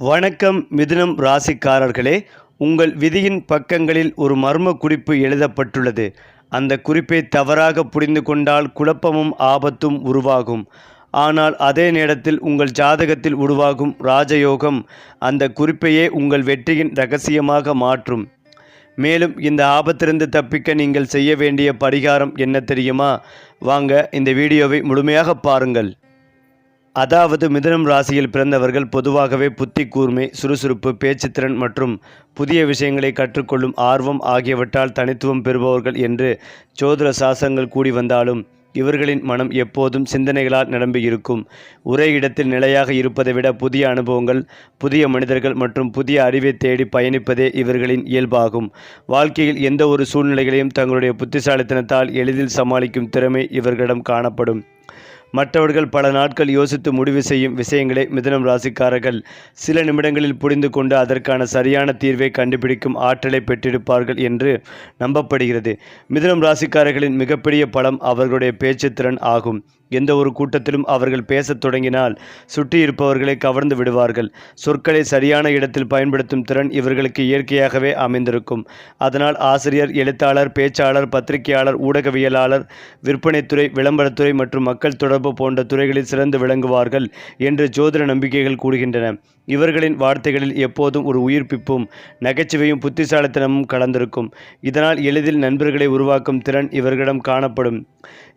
வணக்கம் மிதுனம் ராசிக்காரர்களே, உங்கள் விதியின் பக்கங்களில் ஒரு மர்ம குறிப்பு எழுதப்பட்டுள்ளது. அந்த குறிப்பை தவறாக புரிந்து கொண்டால் குழப்பமும் ஆபத்தும் உருவாகும். ஆனால் அதே நேரத்தில் உங்கள் ஜாதகத்தில் உருவாகும் ராஜயோகம் அந்த குறிப்பையே உங்கள் வெற்றியின் இரகசியமாக மாற்றும். மேலும் இந்த ஆபத்திலிருந்து தப்பிக்க நீங்கள் செய்ய வேண்டிய பரிகாரம் என்ன தெரியுமா? வாங்க இந்த வீடியோவை முழுமையாக பாருங்கள். அதாவது மிதுனம் ராசியில் பிறந்தவர்கள் பொதுவாகவே புத்தி கூர்மை, சுறுசுறுப்பு, பேச்சுத்திறன் மற்றும் புதிய விஷயங்களை கற்றுக்கொள்ளும் ஆர்வம் ஆகியவற்றால் தனித்துவம் பெறுபவர்கள் என்று ஜோதிட சாஸ்திரங்கள் கூடி வந்தாலும் இவர்களின் மனம் எப்போதும் சிந்தனைகளால் நிரம்பி இருக்கும். ஒரே இடத்தில் நிலையாக இருப்பதை விட புதிய அனுபவங்கள், புதிய மனிதர்கள் மற்றும் புதிய அறிவை தேடி பயணிப்பதே இவர்களின் இயல்பாகும். வாழ்க்கையில் எந்த ஒரு சூழ்நிலைகளையும் தங்களுடைய புத்திசாலித்தனத்தால் எளிதில் சமாளிக்கும் திறமை இவர்களிடம் காணப்படும். மற்றவர்கள் பல நாட்கள் யோசித்து முடிவு செய்யும் விஷயங்களை மிதுனம் ராசிக்காரர்கள் சில நிமிடங்களில் புரிந்து கொண்டு அதற்கான சரியான தீர்வை கண்டுபிடிக்கும் ஆற்றலை பெற்றிருப்பார்கள் என்று நம்பப்படுகிறது. மிதுனம் ராசிக்காரர்களின் மிகப்பெரிய பலம் அவர்களுடைய பேச்சுத்திறன் ஆகும். எந்த ஒரு கூட்டத்திலும் அவர்கள் பேசத் தொடங்கினால் சுற்றி இருப்பவர்களை கவர்ந்து விடுவார்கள். சொற்களை சரியான இடத்தில் பயன்படுத்தும் திறன் இவர்களுக்கு இயற்கையாகவே அமைந்திருக்கும். அதனால் ஆசிரியர், எழுத்தாளர், பேச்சாளர், பத்திரிகையாளர், ஊடகவியலாளர், விற்பனைத்துறை, விளம்பரத்துறை மற்றும் மக்கள் தொடர்பு போன்ற துறைகளில் சிறந்து விளங்குவார்கள் என்று ஜோதிட நம்பிக்கைகள் கூறுகின்றன. இவர்களின் வார்த்தைகளில் எப்போதும் ஒரு உயிர்ப்பிப்பும் நகைச்சுவையும் புத்திசாலித்தனமும் கலந்திருக்கும். இதனால் எளிதில் நண்பர்களை உருவாக்கும் திறன் இவர்களிடம் காணப்படும்.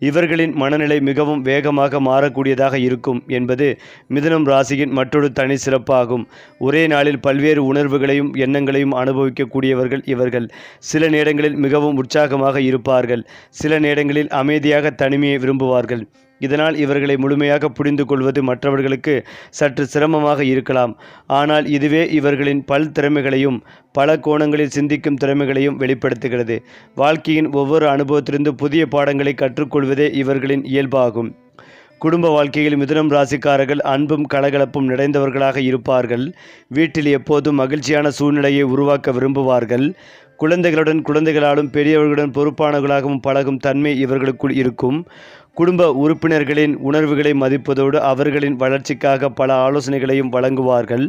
இவர்களின் மனநிலை மிகவும் வேகமாக மாறக்கூடியதாக இருக்கும் என்பது மிதுனம் ராசியின் மற்றொரு தனி சிறப்பாகும். ஒரே நாளில் பல்வேறு உணர்வுகளையும் எண்ணங்களையும் அனுபவிக்கக்கூடியவர்கள் இவர்கள். சில நேரங்களில் மிகவும் உற்சாகமாக இருப்பார்கள், சில நேரங்களில் அமைதியாக தனிமையை விரும்புவார்கள். இதனால் இவர்களை முழுமையாக புரிந்து கொள்வது மற்றவர்களுக்கு சற்று சிரமமாக இருக்கலாம். ஆனால் இதுவே இவர்களின் பல் திறமைகளையும் பல கோணங்களில் சிந்திக்கும் திறமைகளையும் வெளிப்படுத்துகிறது. வாழ்க்கையின் ஒவ்வொரு அனுபவத்திலிருந்து புதிய பாடங்களை கற்றுக்கொள்வதே இவர்களின் இயல்பாகும். குடும்ப வாழ்க்கையில் மிதுனம் ராசிக்காரர்கள் அன்பும் கலகலப்பும் நிறைந்தவர்களாக இருப்பார்கள். வீட்டில் எப்போதும் மகிழ்ச்சியான சூழ்நிலையை உருவாக்க விரும்புவார்கள். குழந்தைகளாலும் பெரியவர்களுடன் பொறுப்பானவர்களாகவும் பழகும் தன்மை இவர்களுக்குள் இருக்கும். குடும்ப உறுப்பினர்களின் உணர்வுகளை மதிப்பதோடு அவர்களின் வளர்ச்சிக்காக பல ஆலோசனைகளையும் வழங்குவார்கள்.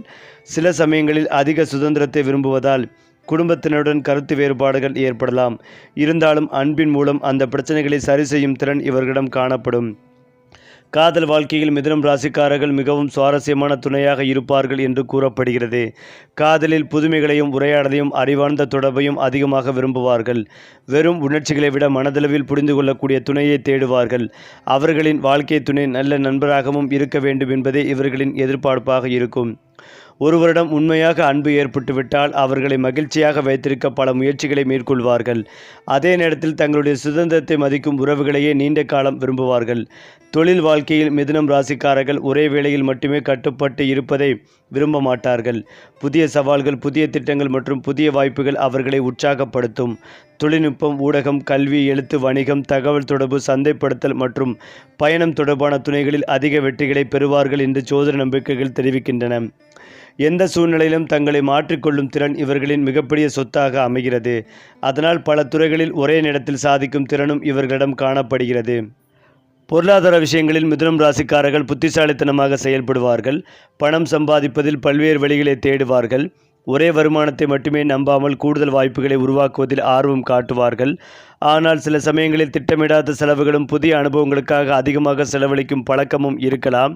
சில சமயங்களில் அதிக சுதந்திரத்தை விரும்புவதால் குடும்பத்தினருடன் கருத்து வேறுபாடுகள் ஏற்படலாம். இருந்தாலும் அன்பின் மூலம் அந்த பிரச்சனைகளை சரி செய்யும் திறன் இவர்களிடம் காணப்படும். காதல் வாழ்க்கையில் மிதுனம் ராசிக்காரர்கள் மிகவும் சுவாரஸ்யமான துணையாக இருப்பார்கள் என்று கூறப்படுகிறது. காதலில் புதுமைகளையும் உரையாடலையும் அறிவார்ந்த தொடர்பையும் அதிகமாக விரும்புவார்கள். வெறும் உணர்ச்சிகளை விட மனதளவில் புரிந்து கொள்ளக்கூடிய துணையை தேடுவார்கள். அவர்களின் வாழ்க்கை துணை நல்ல நண்பராகவும் இருக்க வேண்டும் என்பதே இவர்களின் எதிர்பார்ப்பாக இருக்கும். ஒருவரிடம் உண்மையாக அன்பு ஏற்பட்டுவிட்டால் அவர்களை மகிழ்ச்சியாக வைத்திருக்க பல முயற்சிகளை மேற்கொள்வார்கள். அதே நேரத்தில் தங்களுடைய சுதந்திரத்தை மதிக்கும் உறவுகளையே நீண்ட காலம் விரும்புவார்கள். தொழில் வாழ்க்கையில் மிதுனம் ராசிக்காரர்கள் ஒரே வேளையில் மட்டுமே கட்டுப்பட்டு இருப்பதை விரும்ப மாட்டார்கள். புதிய சவால்கள், புதிய திட்டங்கள் மற்றும் புதிய வாய்ப்புகள் அவர்களை உற்சாகப்படுத்தும். தொழில்நுட்பம், ஊடகம், கல்வி, எழுத்து, வணிகம், தகவல் தொடர்பு, சந்தைப்படுத்தல் மற்றும் பயணம் தொடர்பான துறைகளில் அதிக வெற்றிகளை பெறுவார்கள் என்று ஜோதிட நம்பிக்கைகள் தெரிவிக்கின்றன. எந்த சூழ்நிலையிலும் தங்களை மாற்றிக்கொள்ளும் திறன் இவர்களின் மிகப்பெரிய சொத்தாக அமைகிறது. அதனால் பல துறைகளில் ஒரே நேரத்தில் சாதிக்கும் திறனும் இவர்களிடம் காணப்படுகிறது. பொருளாதார விஷயங்களில் மிதுனம் ராசிக்காரர்கள் புத்திசாலித்தனமாக செயல்படுவார்கள். பணம் சம்பாதிப்பதில் பல்வேறு வழிகளை தேடுவார்கள். ஒரே வருமானத்தை மட்டுமே நம்பாமல் கூடுதல் வாய்ப்புகளை உருவாக்குவதில் ஆர்வம் காட்டுவார்கள். ஆனால் சில சமயங்களில் திட்டமிடாத செலவுகளும் புதிய அனுபவங்களுக்காக அதிகமாக செலவழிக்கும் பழக்கமும் இருக்கலாம்.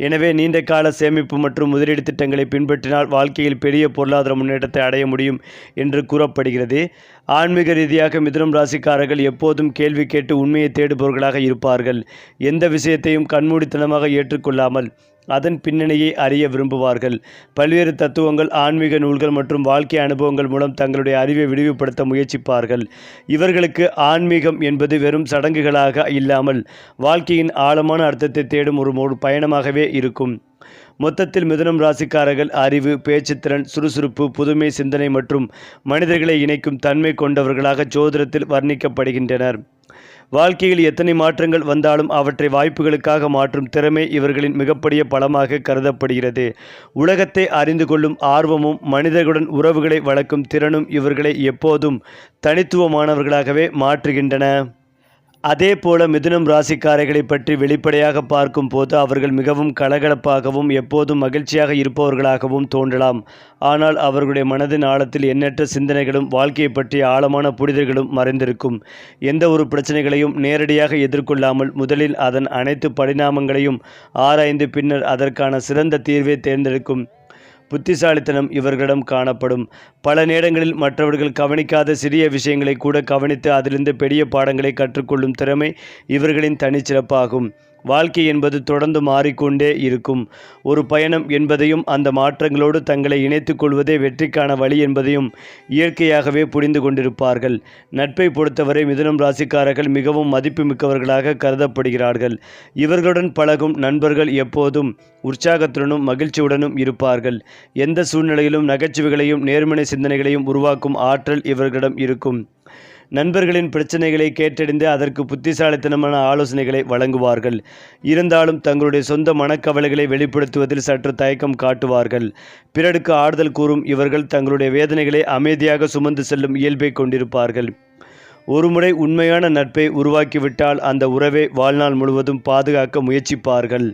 எனவே நீண்ட கால சேமிப்பு மற்றும் முதலீடு திட்டங்களை பின்பற்றினால் வாழ்க்கையில் பெரிய பொருளாதார முன்னேற்றத்தை அடைய முடியும் என்று கூறப்படுகிறது. ஆன்மீக ரீதியாக மிதுனம் ராசிக்காரர்கள் எப்போதும் கேள்வி கேட்டு உண்மையை தேடுபவர்களாக இருப்பார்கள். எந்த விஷயத்தையும் கண்மூடித்தனமாக ஏற்றுக்கொள்ளாமல் அதன் பின்னணியை அறிய விரும்புவார்கள். பல்வேறு தத்துவங்கள், ஆன்மீக நூல்கள் மற்றும் வாழ்க்கை அனுபவங்கள் மூலம் தங்களுடைய அறிவை விரிவுபடுத்த முயற்சிப்பார்கள். இவர்களுக்கு ஆன்மீகம் என்பது வெறும் சடங்குகளாக இல்லாமல் வாழ்க்கையின் ஆழமான அர்த்தத்தை தேடும் ஒரு பயணமாகவே இருக்கும். மொத்தத்தில் மிதுனம் ராசிக்காரர்கள் அறிவு, பேச்சுத்திறன், சுறுசுறுப்பு, புதுமை சிந்தனை மற்றும் மனிதர்களை இணைக்கும் தன்மை கொண்டவர்களாக ஜோதிடத்தில் வர்ணிக்கப்படுகின்றனர். வாழ்க்கையில் எத்தனை மாற்றங்கள் வந்தாலும் அவற்றை வாய்ப்புகளுக்காக மாற்றும் திறமை இவர்களின் மிகப்பெரிய பலமாக கருதப்படுகிறது. உலகத்தை அறிந்து கொள்ளும் ஆர்வமும் மனிதர்களுடன் உறவுகளை வளர்க்கும் திறனும் இவர்களை எப்போதும் தனித்துவமானவர்களாகவே மாற்றுகின்றன. அதே போல மிதுனம் ராசிக்காரர்களை பற்றி வெளிப்படையாக பார்க்கும் போது அவர்கள் மிகவும் கலகலப்பாகவும் எப்போதும் மகிழ்ச்சியாக இருப்பவர்களாகவும் தோன்றலாம். ஆனால் அவர்களுடைய மனதின் ஆழத்தில் எண்ணற்ற சிந்தனைகளும் வாழ்க்கையை பற்றிய ஆழமான புரிதல்களும் மறைந்திருக்கும். எந்த ஒரு பிரச்சனைகளையும் நேரடியாக எதிர்கொள்ளாமல் முதலில் அதன் அனைத்து பரிணாமங்களையும் ஆராய்ந்து பின்னர் அதற்கான சிறந்த தீர்வை தேர்ந்தெடுக்கும் புத்திசாலித்தனம் இவர்களிடம் காணப்படும். பல நேரங்களில் மற்றவர்கள் கவனிக்காத சிறிய விஷயங்களை கூட கவனித்து அதிலிருந்து பெரிய பாடங்களை கற்றுக்கொள்ளும் திறமை இவர்களின் தனிச்சிறப்பாகும். வாழ்க்கை என்பது தொடர்ந்து மாறிக்கொண்டே இருக்கும் ஒரு பயணம் என்பதையும் அந்த மாற்றங்களோடு தங்களை இணைத்துக் கொள்வதே வெற்றிக்கான வழி என்பதையும் இயற்கையாகவே புரிந்து கொண்டிருப்பார்கள். நட்பை பொறுத்தவரை மிதுனம் ராசிக்காரர்கள் மிகவும் மதிப்புமிக்கவர்களாக கருதப்படுகிறார்கள். இவர்களுடன் பழகும் நண்பர்கள் எப்போதும் உற்சாகத்துடனும் மகிழ்ச்சியுடனும் இருப்பார்கள். எந்த சூழ்நிலையிலும் நகைச்சுவைகளையும் நேர்மறை சிந்தனைகளையும் உருவாக்கும் ஆற்றல் இவர்களிடம் இருக்கும். நண்பர்களின் பிரச்சனைகளை கேட்டறிந்து அதற்கு புத்திசாலித்தனமான ஆலோசனைகளை வழங்குவார்கள். இருந்தாலும் தங்களுடைய சொந்த மனக்கவலைகளை வெளிப்படுத்துவதில் சற்று தயக்கம் காட்டுவார்கள். பிறருக்கு ஆறுதல் கூறும் இவர்கள் தங்களுடைய வேதனைகளை அமைதியாக சுமந்து செல்லும் இயல்பை கொண்டிருப்பார்கள். ஒருமுறை உண்மையான நட்பை உருவாக்கிவிட்டால் அந்த உறவை வாழ்நாள் முழுவதும் பாதுகாக்க முயற்சிப்பார்கள்.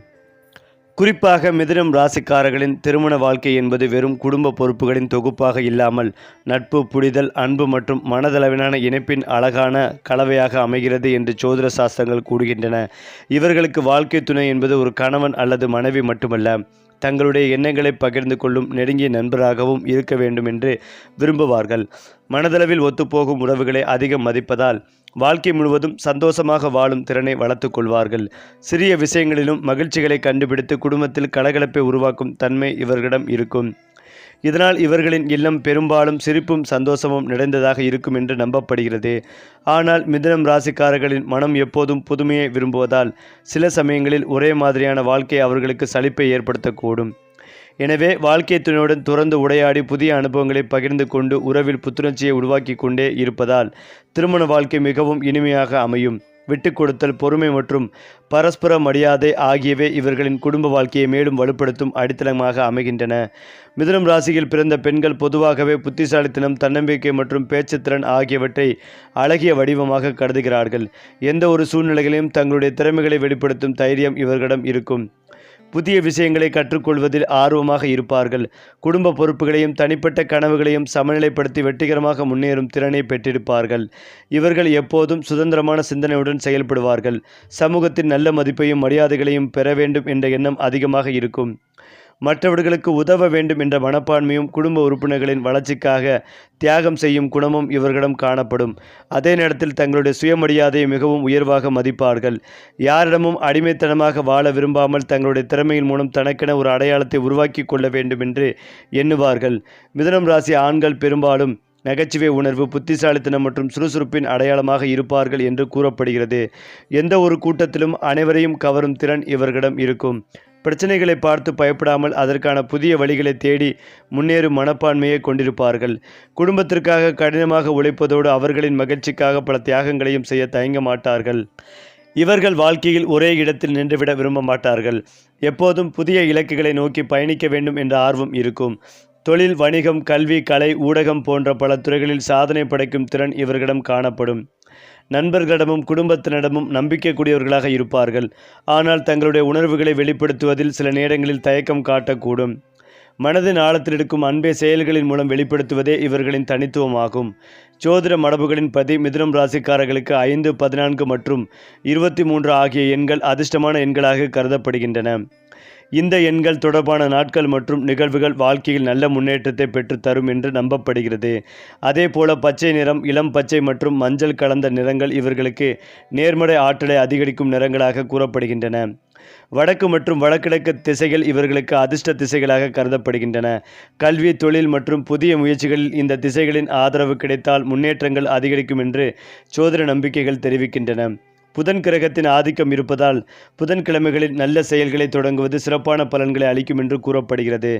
குறிப்பாக மிதுனம் ராசிக்காரர்களின் திருமண வாழ்க்கை என்பது வெறும் குடும்ப பொறுப்புகளின் தொகுப்பாக இல்லாமல் நட்பு, புரிதல், அன்பு மற்றும் மனதளவிலான இணைப்பின் அழகான கலவையாக அமைகிறது என்று ஜோதிட சாஸ்திரங்கள் கூறுகின்றன. இவர்களுக்கு வாழ்க்கை துணை என்பது ஒரு கணவன் அல்லது மனைவி மட்டுமல்ல, தங்களுடைய எண்ணங்களை பகிர்ந்து கொள்ளும் நெருங்கிய நண்பராகவும் இருக்க வேண்டும் என்று விரும்புவார்கள். மனதளவில் ஒத்துப்போகும் உறவுகளை அதிகம் மதிப்பதால் வாழ்க்கை முழுவதும் சந்தோஷமாக வாழும் திறனை வளர்த்து கொள்வார்கள். சிறிய விஷயங்களிலும் மகிழ்ச்சிகளை கண்டுபிடித்து குடும்பத்தில் கலகலப்பை உருவாக்கும் தன்மை இவர்களிடம் இருக்கும். இதனால் இவர்களின் இல்லம் பெரும்பாலும் சிரிப்பும் சந்தோஷமும் நிறைந்ததாக இருக்கும் என்று நம்பப்படுகிறது. ஆனால் மிதுனம் ராசிக்காரர்களின் மனம் எப்போதும் புதுமையை விரும்புவதால் சில சமயங்களில் ஒரே மாதிரியான வாழ்க்கை அவர்களுக்கு சலிப்பை ஏற்படுத்தக்கூடும். எனவே வாழ்க்கை துணையுடன் துறந்து உரையாடி புதிய அனுபவங்களை பகிர்ந்து கொண்டு உறவில் புத்துணர்ச்சியை உருவாக்கி கொண்டே இருப்பதால் திருமண வாழ்க்கை மிகவும் இனிமையாக அமையும். விட்டு கொடுத்தல், பொறுமை மற்றும் பரஸ்பர மரியாதை ஆகியவை இவர்களின் குடும்ப வாழ்க்கையை மேலும் வலுப்படுத்தும் அடித்தளமாக அமைகின்றன. மிதுனம் ராசியில் பிறந்த பெண்கள் பொதுவாகவே புத்திசாலித்தனம், தன்னம்பிக்கை மற்றும் பேச்சுத்திறன் ஆகியவற்றை அழகிய வடிவமாக கருதுகிறார்கள். எந்த ஒரு சூழ்நிலைகளையும் தங்களுடைய திறமைகளை வெளிப்படுத்தும் தைரியம் இவர்களிடம் இருக்கும். புதிய விஷயங்களை கற்றுக்கொள்வதில் ஆர்வமாக இருப்பார்கள். குடும்ப பொறுப்புகளையும் தனிப்பட்ட கனவுகளையும் சமநிலைப்படுத்தி வெற்றிகரமாக முன்னேறும் திறனை பெற்றிருப்பார்கள். இவர்கள் எப்போதும் சுதந்திரமான சிந்தனையுடன் செயல்படுவார்கள். சமூகத்தின் நல்ல மதிப்பையும் மரியாதைகளையும் பெற வேண்டும் என்ற எண்ணம் அதிகமாக இருக்கும். மற்றவர்களுக்கு உதவ வேண்டும் என்ற மனப்பான்மையும் குடும்ப உறுப்பினர்களின் வளர்ச்சிக்காக தியாகம் செய்யும் குணமும் இவர்களிடம் காணப்படும். அதே நேரத்தில் தங்களுடைய சுயமரியாதையை மிகவும் உயர்வாக மதிப்பார்கள். யாரிடமும் அடிமைத்தனமாக வாழ விரும்பாமல் தங்களுடைய திறமையின் மூலம் தனக்கென ஒரு அடையாளத்தை உருவாக்கி கொள்ள வேண்டும் என்று எண்ணுவார்கள். மிதுனம் ராசி ஆண்கள் பெரும்பாலும் நகைச்சுவை உணர்வு, புத்திசாலித்தனம் மற்றும் சுறுசுறுப்பின் அடையாளமாக இருப்பார்கள் என்று கூறப்படுகிறது. எந்த ஒரு கூட்டத்திலும் அனைவரையும் கவரும் திறன் இவர்களிடம் இருக்கும். பிரச்சனைகளை பார்த்து பயப்படாமல் அதற்கான புதிய வழிகளை தேடி முன்னேறும் மனப்பான்மையை கொண்டிருப்பார்கள். குடும்பத்திற்காக கடினமாக உழைப்பதோடு அவர்களின் மகிழ்ச்சிக்காக பல தியாகங்களையும் செய்ய தயங்க மாட்டார்கள். இவர்கள் வாழ்க்கையில் ஒரே இடத்தில் நின்றுவிட விரும்ப மாட்டார்கள். எப்போதும் புதிய இலக்குகளை நோக்கி பயணிக்க வேண்டும் என்ற ஆர்வம் இருக்கும். தொழில், வணிகம், கல்வி, கலை, ஊடகம் போன்ற பல துறைகளில் சாதனை படைக்கும் திறன் இவர்களிடம் காணப்படும். நண்பர்களிடமும் குடும்பத்தினரிடமும் நம்பிக்கைக்குரியவர்களாக இருப்பார்கள். ஆனால் தங்களுடைய உணர்வுகளை வெளிப்படுத்துவதில் சில நேரங்களில் தயக்கம் காட்டக்கூடும். மனதின் ஆழத்தில் இருக்கும் அன்பை செயல்களின் மூலம் வெளிப்படுத்துவதே இவர்களின் தனித்துவமாகும். ஜோதிட மரபுகளின் படி மிதுனம் ராசிக்காரர்களுக்கு 5, 14 மற்றும் 23 ஆகிய எண்கள் அதிர்ஷ்டமான எண்களாக கருதப்படுகின்றன. இந்த எண்கள் தொடர்பான நாட்கள் மற்றும் நிகழ்வுகள் வாழ்க்கையில் நல்ல முன்னேற்றத்தை பெற்று தரும் என்று நம்பப்படுகிறது. அதேபோல பச்சை நிறம், இளம் பச்சை மற்றும் மஞ்சள் கலந்த நிறங்கள் இவர்களுக்கு நேர்மறை ஆற்றலை அதிகரிக்கும் நிறங்களாக கூறப்படுகின்றன. வடக்கு மற்றும் வடகிழக்கு திசைகள் இவர்களுக்கு அதிர்ஷ்ட திசைகளாக கருதப்படுகின்றன. கல்வி, தொழில் மற்றும் புதிய முயற்சிகளில் இந்த திசைகளின் ஆதரவு கிடைத்தால் முன்னேற்றங்கள் அதிகரிக்கும் என்று ஜோதிட நம்பிக்கைகள் தெரிவிக்கின்றன. புதன் கிரகத்தின் ஆதிக்கம் இருப்பதால் புதன்கிழமைகளில் நல்ல செயல்களை தொடங்குவது சிறப்பான பலன்களை அளிக்கும் என்று கூறப்படுகிறது.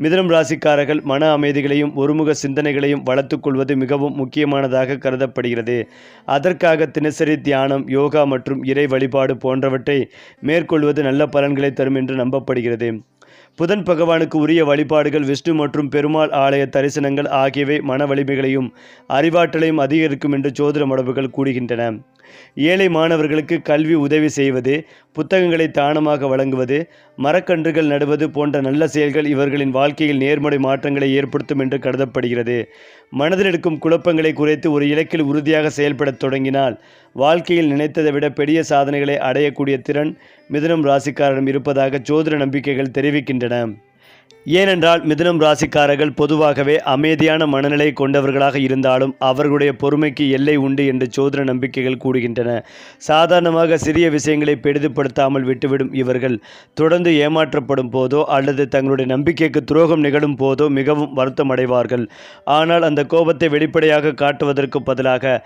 மிதுனம் ராசிக்காரர்கள் மன அமைதிகளையும் ஒருமுக சிந்தனைகளையும் வளர்த்து கொள்வது மிகவும் முக்கியமானதாக கருதப்படுகிறது. அதற்காக தினசரி தியானம், யோகா மற்றும் இறை வழிபாடு போன்றவற்றை மேற்கொள்வது நல்ல பலன்களை தரும் என்று நம்பப்படுகிறது. புதன் பகவானுக்கு உரிய வழிபாடுகள் விஷ்ணு மற்றும் பெருமாள் ஆலய தரிசனங்கள் ஆகியவை மன வலிமைகளையும் அறிவாற்றலையும் அதிகரிக்கும் என்று ஜோதிட மரபுகள் கூறுகின்றன. ஏழை மாணவர்களுக்கு கல்வி உதவி செய்வது, புத்தகங்களை தானமாக வழங்குவது, மரக்கன்றுகள் நடுவது போன்ற நல்ல செயல்கள் இவர்களின் வாழ்க்கையில் நேர்மறை மாற்றங்களை ஏற்படுத்தும் என்று கருதப்படுகிறது. மனதில் இருக்கும் குழப்பங்களை குறைத்து ஒரு இலக்கில் உறுதியாக செயல்படத் தொடங்கினால் வாழ்க்கையில் நினைத்ததை விட பெரிய சாதனைகளை அடையக்கூடிய திறன் மிதுனம் ராசிக்காரரிடம் இருப்பதாக ஜோதிட நம்பிக்கைகள் தெரிவிக்கின்றன. ஏனென்றால் மிதுனம் ராசிக்காரர்கள் பொதுவாகவே அமைதியான மனநிலை கொண்டவர்களாக இருந்தாலும் அவர்களுடைய பொறுமைக்கு எல்லை உண்டு என்று ஜோதிட நம்பிக்கைகள் கூறுகின்றன. சாதாரணமாக சிறிய விஷயங்களை பெரிதுபடுத்தாமல் விட்டுவிடும் இவர்கள் தொடர்ந்து ஏமாற்றப்படும் போதோ அல்லது தங்களுடைய நம்பிக்கைக்கு துரோகம் நிகழும் போதோ மிகவும் வருத்தம் அடைவார்கள். ஆனால் அந்த கோபத்தை வெளிப்படையாக காட்டுவதற்கு பதிலாக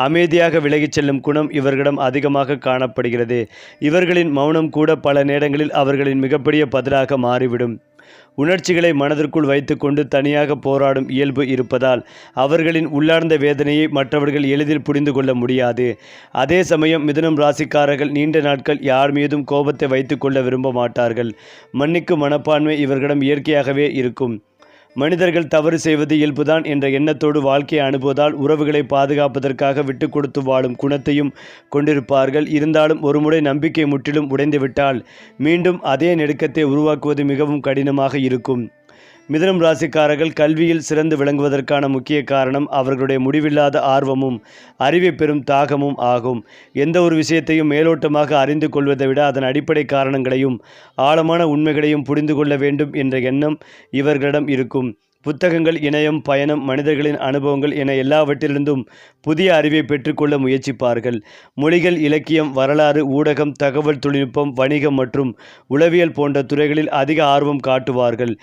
அமைதியாக விலகிச் செல்லும் குணம் இவர்களிடம் அதிகமாக காணப்படுகிறது. இவர்களின் மௌனம் கூட பல நேரங்களில் அவர்களின் மிகப்பெரிய பதிலாக மாறிவிடும். உணர்ச்சிகளை மனதிற்குள் வைத்துக்கொண்டு தனியாக போராடும் இயல்பு இருப்பதால் அவர்களின் உள்ளார்ந்த வேதனையை மற்றவர்கள் எளிதில் புரிந்து கொள்ள முடியாது. அதே சமயம் மிதுனம் ராசிக்காரர்கள் நீண்ட நாட்கள் யார் மீதும் கோபத்தை வைத்துக்கொள்ள விரும்ப மாட்டார்கள். மன்னிக்கும் மனப்பான்மை இவர்களிடம் இயற்கையாகவே இருக்கும். மனிதர்கள் தவறு செய்வது இயல்புதான் என்ற எண்ணத்தோடு வாழ்க்கையை அனுப்புவதால் உறவுகளை பாதுகாப்பதற்காக விட்டு கொடுத்து வாழும் குணத்தையும் கொண்டிருப்பார்கள். இருந்தாலும் ஒருமுறை நம்பிக்கை முற்றிலும் உடைந்துவிட்டால் மீண்டும் அதே நெருக்கத்தை உருவாக்குவது மிகவும் கடினமாக இருக்கும். மிதுனம் ராசிக்காரர்கள் கல்வியில் சிறந்து விளங்குவதற்கான முக்கிய காரணம் அவர்களுடைய முடிவில்லாத ஆர்வமும் அறிவை பெறும் தாகமும் ஆகும். எந்த ஒரு விஷயத்தையும் மேலோட்டமாக அறிந்து கொள்வதை விட அதன் அடிப்படை காரணங்களையும் ஆழமான உண்மைகளையும் புரிந்து கொள்ள வேண்டும் என்ற எண்ணம் இவர்களிடம் இருக்கும். புத்தகங்கள், இணையம், பயணம், மனிதர்களின் அனுபவங்கள் என எல்லாவற்றிலிருந்தும் புதிய அறிவை பெற்றுக்கொள்ள முயற்சிப்பார்கள். மொழிகள், இலக்கியம், வரலாறு, ஊடகம், தகவல் தொழில்நுட்பம், வணிகம் மற்றும் உளவியல் போன்ற துறைகளில் அதிக ஆர்வம் காட்டுவார்கள்.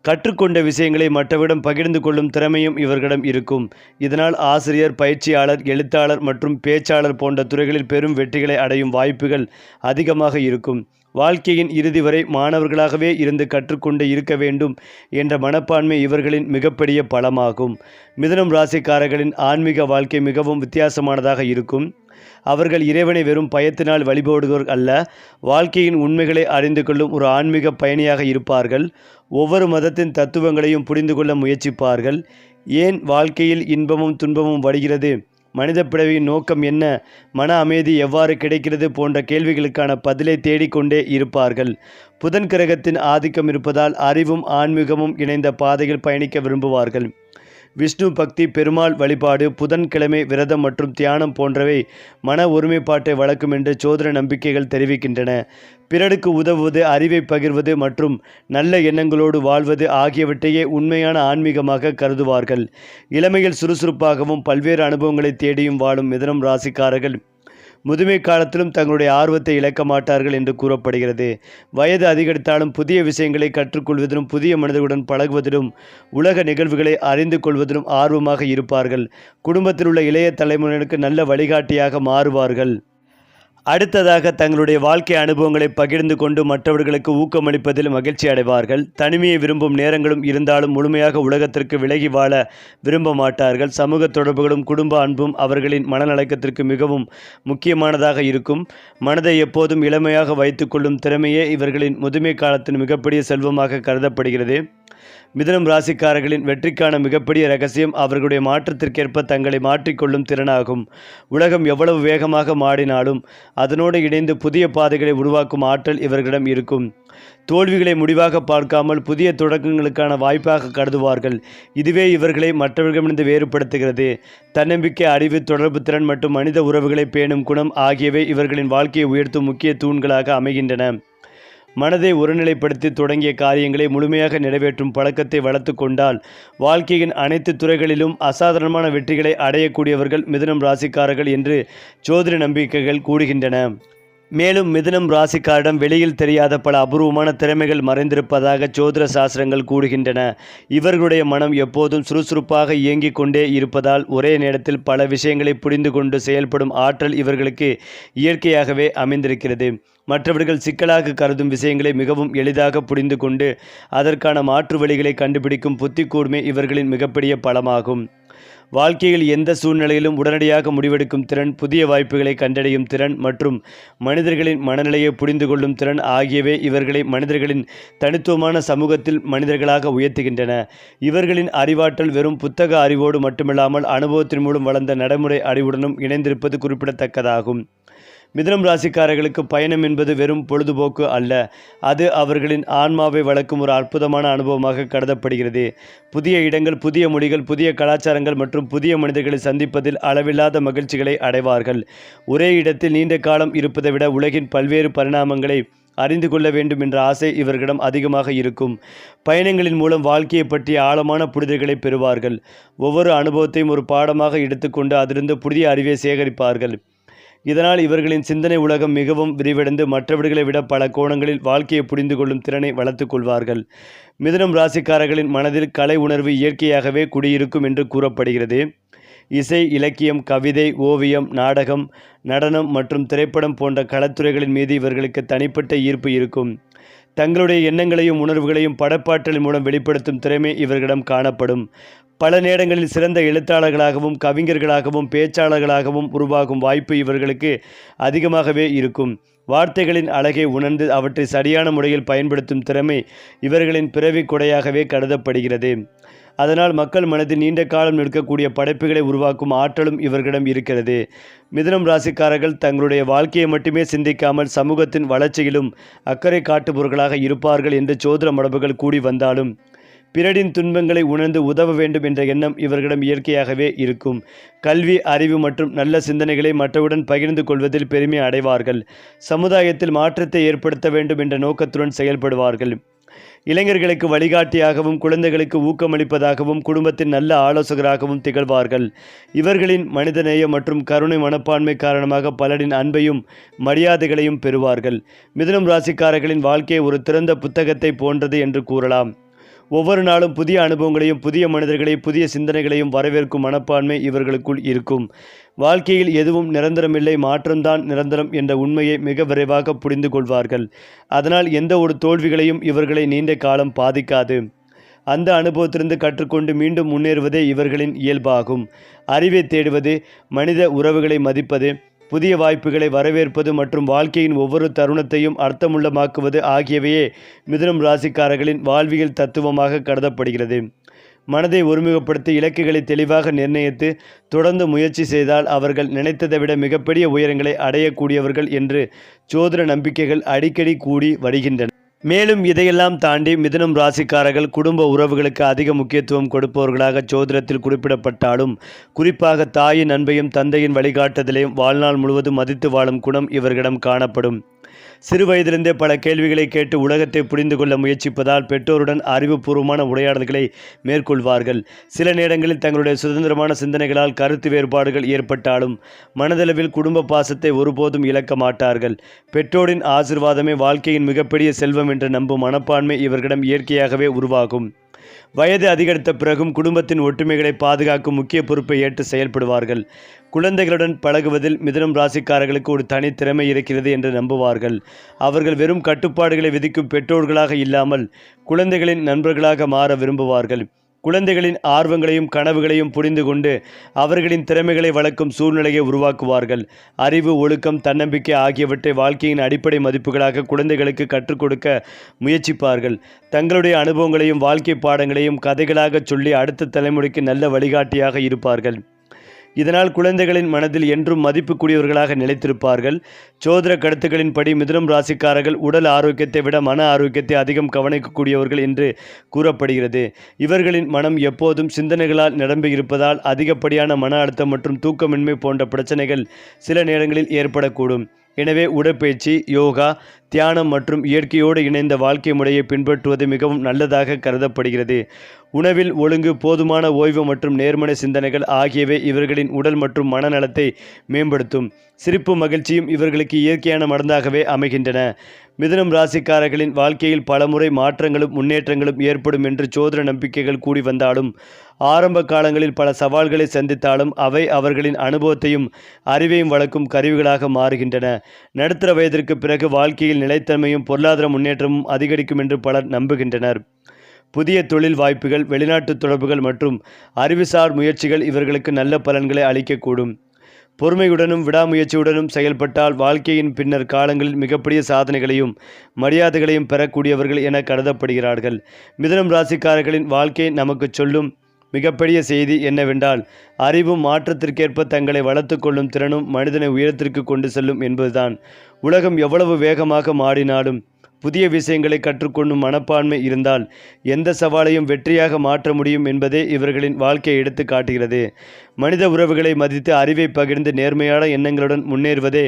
கற்றுக்கொண்ட விஷயங்களை மற்றவரிடம் பகிர்ந்து கொள்ளும் திறமையும் இவர்களிடம் இருக்கும். இதனால் ஆசிரியர், பயிற்சியாளர், எழுத்தாளர் மற்றும் பேச்சாளர் போன்ற துறைகளில் பெரும் வெற்றிகளை அடையும் வாய்ப்புகள் அதிகமாக இருக்கும். வாழ்க்கையின் இறுதி வரை மாணவர்களாகவே இருந்து கற்றுக்கொண்டு இருக்க வேண்டும் என்ற மனப்பான்மை இவர்களின் மிகப்பெரிய பலமாகும். மிதுனம் ராசிக்காரர்களின் ஆன்மீக வாழ்க்கை மிகவும் வித்தியாசமானதாக இருக்கும். அவர்கள் இறைவனை வெறும் பயத்தினால் வழிபடுவோர் அல்ல, வாழ்க்கையின் உண்மைகளை அறிந்து கொள்ளும் ஒரு ஆன்மீக பயணியாக இருப்பார்கள். ஒவ்வொரு மதத்தின் தத்துவங்களையும் புரிந்து கொள்ள முயற்சிப்பார்கள். ஏன் வாழ்க்கையில் இன்பமும் துன்பமும் வருகிறது, மனித பிறவியின் நோக்கம் என்ன, மன அமைதி எவ்வாறு கிடைக்கிறது போன்ற கேள்விகளுக்கான பதிலை தேடிக்கொண்டே இருப்பார்கள். புதன் கிரகத்தின் ஆதிக்கம் இருப்பதால் அறிவும் ஆன்மீகமும் இணைந்த பாதையில் பயணிக்க விரும்புவார்கள். விஷ்ணு பக்தி, பெருமாள் வழிபாடு, புதன்கிழமை விரதம் மற்றும் தியானம் போன்றவை மன ஒருமைப்பாட்டை வளர்க்கும் என்று ஜோதிட நம்பிக்கைகள் தெரிவிக்கின்றன. பிறருக்கு உதவுவது, அறிவை பகிர்வது மற்றும் நல்ல எண்ணங்களோடு வாழ்வது ஆகியவற்றையே உண்மையான ஆன்மீகமாக கருதுவார்கள். இளமையில் சுறுசுறுப்பாகவும் பல்வேறு அனுபவங்களை தேடியும் வாழும் மிதுனம் ராசிக்காரர்கள் முதுமை காலத்திலும் தங்களுடைய ஆர்வத்தை இழக்க மாட்டார்கள் என்று கூறப்படுகிறது. வயது அதிகரித்தாலும் புதிய விஷயங்களை கற்றுக்கொள்வதிலும் புதிய மனிதர்களுடன் பழகுவதிலும் உலக நிகழ்வுகளை அறிந்து கொள்வதிலும் ஆர்வமாக இருப்பார்கள். குடும்பத்தில் உள்ள இளைய தலைமுறையினருக்கு நல்ல வழிகாட்டியாக மாறுவார்கள். அடுத்ததாக தங்களுடைய வாழ்க்கை அனுபவங்களை பகிர்ந்து கொண்டு மற்றவர்களுக்கு ஊக்கமளிப்பதில் மகிழ்ச்சி அடைவார்கள். தனிமையை விரும்பும் நேரங்களும் இருந்தாலும் முழுமையாக உலகத்திற்கு விலகி வாழ விரும்ப மாட்டார்கள். சமூக தொடர்புகளும் குடும்ப அன்பும் அவர்களின் மனநலக்கத்திற்கு மிகவும் முக்கியமானதாக இருக்கும். மனதை எப்போதும் இளமையாக வைத்துக்கொள்ளும் திறமையே இவர்களின் முதுமை காலத்தின் மிகப்பெரிய செல்வமாக கருதப்படுகிறது. மிதுனம் ராசிக்காரர்களின் வெற்றிக்கான மிகப்பெரிய ரகசியம் அவர்களுடைய மாற்றத்திற்கேற்ப தங்களை மாற்றிக்கொள்ளும் திறனாகும். உலகம் எவ்வளவு வேகமாக மாறினாலும் அதனோடு இணைந்து புதிய பாதைகளை உருவாக்கும் ஆற்றல் இவர்களிடம் இருக்கும். தோல்விகளை முடிவாக பார்க்காமல் புதிய தொடக்கங்களுக்கான வாய்ப்பாக கருதுவார்கள். இதுவே இவர்களை மற்றவர்களிடமிருந்து வேறுபடுத்துகிறது. தன்னம்பிக்கை, அறிவு, தொடர்பு திறன் மற்றும் மனித உறவுகளை பேணும் குணம் ஆகியவை இவர்களின் வாழ்க்கையை உயர்த்தும் முக்கிய தூண்களாக அமைகின்றன. மனதை ஒருநிலைப்படுத்தி தொடங்கிய காரியங்களை முழுமையாக நிறைவேற்றும் பழக்கத்தை வளர்த்து கொண்டால் வாழ்க்கையின் அனைத்து துறைகளிலும் அசாதாரணமான வெற்றிகளை அடையக்கூடியவர்கள் மிதுனம் ராசிக்காரர்கள் என்று ஜோதிட நம்பிக்கைகள் கூறுகின்றன. மேலும் மிதுனம் ராசிக்காரிடம் வெளியில் தெரியாத பல அபூர்வமான திறமைகள் மறைந்திருப்பதாக ஜோதிட சாஸ்திரங்கள் கூறுகின்றன. இவர்களுடைய மனம் எப்போதும் சுறுசுறுப்பாக இயங்கிக் கொண்டே இருப்பதால் ஒரே நேரத்தில் பல விஷயங்களை புரிந்து கொண்டு செயல்படும் ஆற்றல் இவர்களுக்கு இயற்கையாகவே அமைந்திருக்கிறது. மற்றவர்கள் சிக்கலாக கருதும் விஷயங்களை மிகவும் எளிதாக புரிந்து கொண்டு அதற்கான மாற்று வழிகளை கண்டுபிடிக்கும் புத்தி கூர்மை இவர்களின் மிகப்பெரிய பலமாகும். வாழ்க்கையில் எந்த சூழ்நிலையிலும் உடனடியாக முடிவெடுக்கும் திறன், புதிய வாய்ப்புகளை கண்டறியும் திறன் மற்றும் மனிதர்களின் மனநிலையை புரிந்து கொள்ளும் திறன் ஆகியவை இவர்களை மனிதர்களின் தனித்துவமான சமூகத்தில் மனிதர்களாக உயர்த்துகின்றன. இவர்களின் அறிவாற்றல் வெறும் புத்தக அறிவோடு மட்டுமில்லாமல் அனுபவத்தின் மூலம் வளர்ந்த நடைமுறை அறிவுடனும் இணைந்திருப்பது குறிப்பிடத்தக்கதாகும். மிதுனம் ராசிக்காரர்களுக்கு பயணம் என்பது வெறும் பொழுதுபோக்கு அல்ல, அது அவர்களின் ஆன்மாவை வளர்க்கும் ஒரு அற்புதமான அனுபவமாக கருதப்படுகிறது. புதிய இடங்கள், புதிய மொழிகள், புதிய கலாச்சாரங்கள் மற்றும் புதிய மனிதர்களை சந்திப்பதில் அளவில்லாத மகிழ்ச்சிகளை அடைவார்கள். ஒரே இடத்தில் நீண்ட காலம் இருப்பதை விட உலகின் பல்வேறு பரிணாமங்களை அறிந்து கொள்ள வேண்டும் என்ற ஆசை இவர்களிடம் அதிகமாக இருக்கும். பயணங்களின் மூலம் வாழ்க்கையை பற்றிய ஆழமான புரிதல்களை பெறுவார்கள். ஒவ்வொரு அனுபவத்தையும் ஒரு பாடமாக எடுத்துக்கொண்டு அதிலிருந்து புதிய அறிவை சேகரிப்பார்கள். இதனால் இவர்களின் சிந்தனை உலகம் மிகவும் விரிவடைந்து மற்றவர்களை விட பல கோணங்களில் வாழ்க்கையை புரிந்து கொள்ளும் திறனை வளர்த்துக் கொள்வார்கள். மிதுனம் ராசிக்காரர்களின் மனதில் கலை உணர்வு இயற்கையாகவே குடியிருக்கும் என்று கூறப்படுகிறது. இசை, இலக்கியம், கவிதை, ஓவியம், நாடகம், நடனம் மற்றும் திரைப்படம் போன்ற கலைத்துறைகளின் மீது இவர்களுக்கு தனிப்பட்ட ஈர்ப்பு இருக்கும். தங்களுடைய எண்ணங்களையும் உணர்வுகளையும் படைப்பாற்றலின் மூலம் வெளிப்படுத்தும் திறமை இவர்களிடம் காணப்படும். பல நேரங்களில் சிறந்த எழுத்தாளர்களாகவும் கவிஞர்களாகவும் பேச்சாளர்களாகவும் உருவாகும் வாய்ப்பு இவர்களுக்கு அதிகமாகவே இருக்கும். வார்த்தைகளின் அழகை உணர்ந்து அவற்றை சரியான முறையில் பயன்படுத்தும் திறமை இவர்களின் பிறவி கொடையாகவே கருதப்படுகிறது. அதனால் மக்கள் மனதில் நீண்ட காலம் நிற்கக்கூடிய படைப்புகளை உருவாக்கும் ஆற்றலும் இவர்களிடம் இருக்கிறது. மிதுனம் ராசிக்காரர்கள் தங்களுடைய வாழ்க்கையை மட்டுமே சிந்திக்காமல் சமூகத்தின் வளர்ச்சியிலும் அக்கறை காட்டுபவர்களாக இருப்பார்கள் என்று ஜோதிட மரபுகள் கூடி வந்தாலும் பிறரின் துன்பங்களை உணர்ந்து உதவ வேண்டும் என்ற எண்ணம் இவர்களிடம் இயற்கையாகவே இருக்கும். கல்வி, அறிவு மற்றும் நல்ல சிந்தனைகளை மற்றவுடன் பகிர்ந்து கொள்வதில் பெருமை அடைவார்கள். சமுதாயத்தில் மாற்றத்தை ஏற்படுத்த வேண்டும் என்ற நோக்கத்துடன் செயல்படுவார்கள். இளைஞர்களுக்கு வழிகாட்டியாகவும் குழந்தைகளுக்கு ஊக்கமளிப்பதாகவும் குடும்பத்தின் நல்ல ஆலோசகராகவும் திகழ்வார்கள். இவர்களின் மனிதநேய மற்றும் கருணை மனப்பான்மை காரணமாக பலரின் அன்பையும் மரியாதைகளையும் பெறுவார்கள். மிதுனம் ராசிக்காரர்களின் வாழ்க்கை ஒரு திறந்த புத்தகத்தை போன்றது என்று கூறலாம். ஒவ்வொரு நாளும் புதிய அனுபவங்களையும் புதிய மனிதர்களையும் புதிய சிந்தனைகளையும் வரவேற்கும் மனப்பான்மை இவர்களுக்குள் இருக்கும். வாழ்க்கையில் எதுவும் நிரந்தரமில்லை, மாற்றம்தான் நிரந்தரம் என்ற உண்மையை மிக விரைவாக புரிந்து கொள்வார்கள். அதனால் எந்த ஒரு தோல்விகளையும் இவர்களை நீண்ட காலம் பாதிக்காது. அந்த அனுபவத்திலிருந்து கற்றுக்கொண்டு மீண்டும் முன்னேறுவதே இவர்களின் இயல்பாகும். அறிவை தேடுவது, மனித உறவுகளை மதிப்பது, புதிய வாய்ப்புகளை வரவேற்பது மற்றும் வாழ்க்கையின் ஒவ்வொரு தருணத்தையும் அர்த்தமுள்ளமாக்குவது ஆகியவையே மிதுனம் ராசிக்காரர்களின் வாழ்வியல் தத்துவமாக கருதப்படுகிறது. மனதை ஒருமுகப்படுத்தி இலக்குகளை தெளிவாக நிர்ணயித்து தொடர்ந்து முயற்சி செய்தால் அவர்கள் நினைத்ததை விட மிகப்பெரிய உயரங்களை அடையக்கூடியவர்கள் என்று ஜோதிட நம்பிக்கைகள் அடிக்கடி கூடி வருகின்றன. மேலும் இதையெல்லாம் தாண்டி மிதுனம் ராசிக்காரர்கள் குடும்ப உறவுகளுக்கு அதிக முக்கியத்துவம் கொடுப்பவர்களாக ஜோதிடத்தில் குறிப்பிடப்பட்டாலும் குறிப்பாக தாயின் அன்பையும் தந்தையின் வழிகாட்டுதலையும் வாழ்நாள் முழுவதும் மதித்து வாழும் குணம் இவர்களிடம் காணப்படும். சிறு வயதிலிருந்தே பல கேள்விகளை கேட்டு உலகத்தை புரிந்து கொள்ள முயற்சிப்பதால் பெற்றோருடன் அறிவுபூர்வமான உரையாடல்களை மேற்கொள்வார்கள். சில நேரங்களில் தங்களுடைய சுதந்திரமான சிந்தனைகளால் கருத்து வேறுபாடுகள் ஏற்பட்டாலும் மனதளவில் குடும்ப பாசத்தை ஒருபோதும் இழக்க மாட்டார்கள். பெற்றோரின் ஆசீர்வாதமே வாழ்க்கையின் மிகப்பெரிய செல்வம் என்று நம்பும் மனப்பான்மை இவர்களிடம் இயற்கையாகவே உருவாகும். வயது அதிகரித்த பிறகும் குடும்பத்தின் ஒற்றுமைகளை பாதுகாக்கும் முக்கிய பொறுப்பை ஏற்று செயல்படுவார்கள். குழந்தைகளுடன் பழகுவதில் மிதுனம் ராசிக்காரர்களுக்கு ஒரு தனி திறமை இருக்கிறது என்று நம்புவார்கள். அவர்கள் வெறும் கட்டுப்பாடுகளை விதிக்கும் பெற்றோர்களாக இல்லாமல் குழந்தைகளின் நண்பர்களாக மாற விரும்புவார்கள். குழந்தைகளின் ஆர்வங்களையும் கனவுகளையும் புரிந்து கொண்டு அவர்களின் திறமைகளை வளர்க்கும் சூழ்நிலையை உருவாக்குவார்கள். அறிவு, ஒழுக்கம், தன்னம்பிக்கை ஆகியவற்றை வாழ்க்கையின் அடிப்படை மதிப்புகளாக குழந்தைகளுக்கு கற்றுக் கொடுக்க முயற்சிப்பார்கள். தங்களுடைய அனுபவங்களையும் வாழ்க்கை பாடங்களையும் கதைகளாக சொல்லி அடுத்த தலைமுறைக்கு நல்ல வழிகாட்டியாக இருப்பார்கள். இதனால் குழந்தைகளின் மனதில் என்றும் மதிப்புக்குரியவர்களாக நிலைத்திருப்பார்கள். ஜோதிட கருத்துக்களின்படி மிதுனம் ராசிக்காரர்கள் உடல் ஆரோக்கியத்தை விட மன ஆரோக்கியத்தை அதிகம் கவனிக்கக்கூடியவர்கள் என்று கூறப்படுகிறது. இவர்களின் மனம் எப்போதும் சிந்தனைகளால் நிரம்பி இருப்பதால் அதிகப்படியான மன அழுத்தம் மற்றும் தூக்கமின்மை போன்ற பிரச்சனைகள் சில நேரங்களில் ஏற்படக்கூடும். எனவே உடற்பயிற்சி, யோகா, தியானம் மற்றும் இயற்கையோடு இணைந்த வாழ்க்கை முறையை பின்பற்றுவது மிகவும் நல்லதாக கருதப்படுகிறது. உணவில் ஒழுங்கு, போதுமான ஓய்வு மற்றும் நேர்மறை சிந்தனைகள் ஆகியவை இவர்களின் உடல் மற்றும் மனநலத்தை மேம்படுத்தும். சிரிப்பு, மகிழ்ச்சியும் இவர்களுக்கு இயற்கையான மருந்தாகவே அமைகின்றன. மிதுனம் ராசிக்காரர்களின் வாழ்க்கையில் பலமுறை மாற்றங்களும் முன்னேற்றங்களும் ஏற்படும் என்று ஜோதிட நம்பிக்கைகள் கூடி வந்தாலும் ஆரம்ப காலங்களில் பல சவால்களை சந்தித்தாலும் அவை அவர்களின் அனுபவத்தையும் அறிவையும் வளர்க்கும் கருவிகளாக மாறுகின்றன. நடுத்தர வயதிற்கு பிறகு வாழ்க்கையில் நிலைத்தன்மையும் பொருளாதார முன்னேற்றமும் அதிகரிக்கும் என்று பலர் நம்புகின்றனர். புதிய தொழில் வாய்ப்புகள், வெளிநாட்டு தொடர்புகள் மற்றும் அறிவுசார் முயற்சிகள் இவர்களுக்கு நல்ல பலன்களை அளிக்கக்கூடும். பொறுமையுடனும் விடாமுயற்சியுடனும் செயல்பட்டால் வாழ்க்கையின் பின்னர் காலங்களில் மிகப்பெரிய சாதனைகளையும் மரியாதைகளையும் பெறக்கூடியவர்கள் என கருதப்படுகிறார்கள். மிதுனம் ராசிக்காரர்களின் வாழ்க்கை நமக்கு சொல்லும் மிகப்பெரிய செய்தி என்னவென்றால், அறிவும் மாற்றத்திற்கேற்ப தங்களை வளர்த்து கொள்ளும் திறனும் மனிதனை உயரத்திற்கு கொண்டு செல்லும் என்பதுதான். உலகம் எவ்வளவு வேகமாக மாறினாலும் புதிய விஷயங்களை கற்றுக்கொள்ளும் மனப்பான்மை இருந்தால் எந்த சவாலையும் வெற்றியாக மாற்ற முடியும் என்பதே இவர்களின் வாழ்க்கையை எடுத்து காட்டுகிறது. மனித உறவுகளை மதித்து அறிவை பகிர்ந்து நேர்மையான எண்ணங்களுடன் முன்னேறுவதே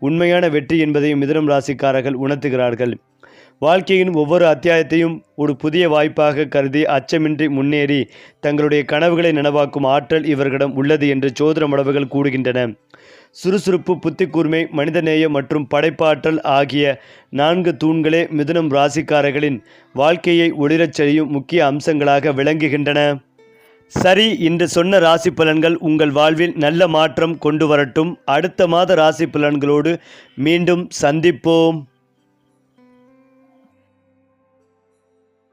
உண்மையான வெற்றி என்பதையும் மிதுனம் ராசிக்காரர்கள் உணர்த்துகிறார்கள். வாழ்க்கையின் ஒவ்வொரு அத்தியாயத்தையும் ஒரு புதிய வாய்ப்பாக கருதி அச்சமின்றி முன்னேறி தங்களுடைய கனவுகளை நனவாக்கும் ஆற்றல் இவர்களிடம் உள்ளது என்று ஜோதிட மரபுகள் கூறுகின்றன. சுறுசுறுப்பு, புத்தி கூர்மை, மனிதநேயம் மற்றும் படைப்பாற்றல் ஆகிய 4 தூண்களே மிதுனம் ராசிக்காரர்களின் வாழ்க்கையை ஒளிரச் செய்யும் முக்கிய அம்சங்களாக விளங்குகின்றன. சரி, இன்று சொன்ன ராசி பலன்கள் உங்கள் வாழ்வில் நல்ல மாற்றம் கொண்டு வரட்டும். அடுத்த மாத ராசி பலன்களோடு மீண்டும் சந்திப்போம்.